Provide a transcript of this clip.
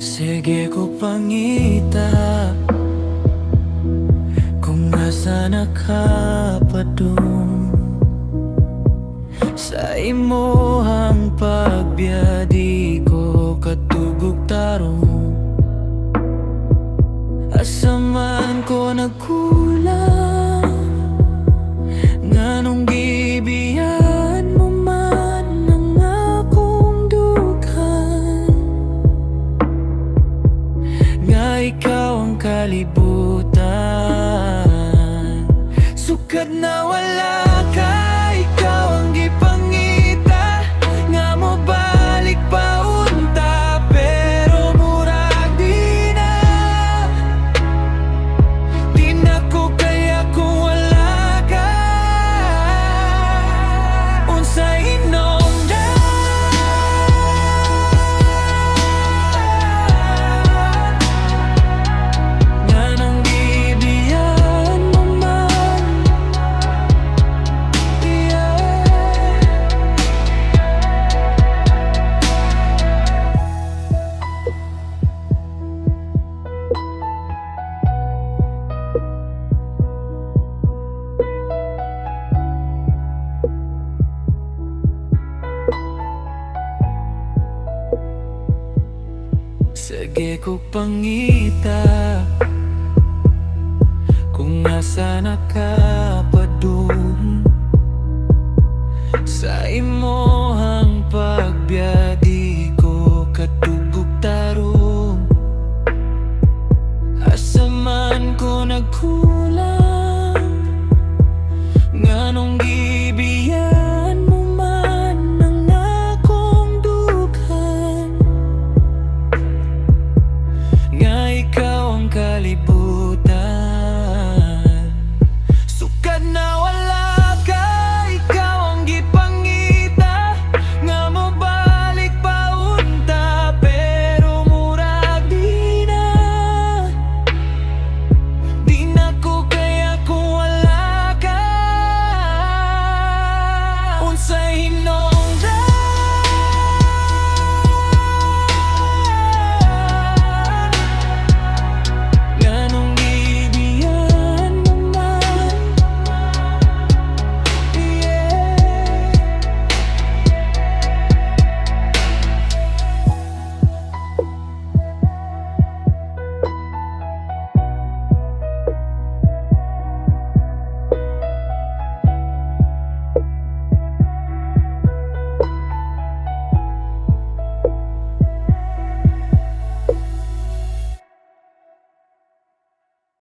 Sige ko pangita kung asa nakapadung sa imohang pagbiya, di ko katugog tarong. Asa man ko nagkulang, nganong gibiyan mo man ang akong dughan, nga ikaw ang kalibutan. Sukad na wala ka, ikaw ang gipangita, nga mo balik pa unta, pero murag di na ko kaya kung wala ka. Unsay hinungdan, nga nang gibiyan mo man, sige ko pangita kung asa nakapadung sa imo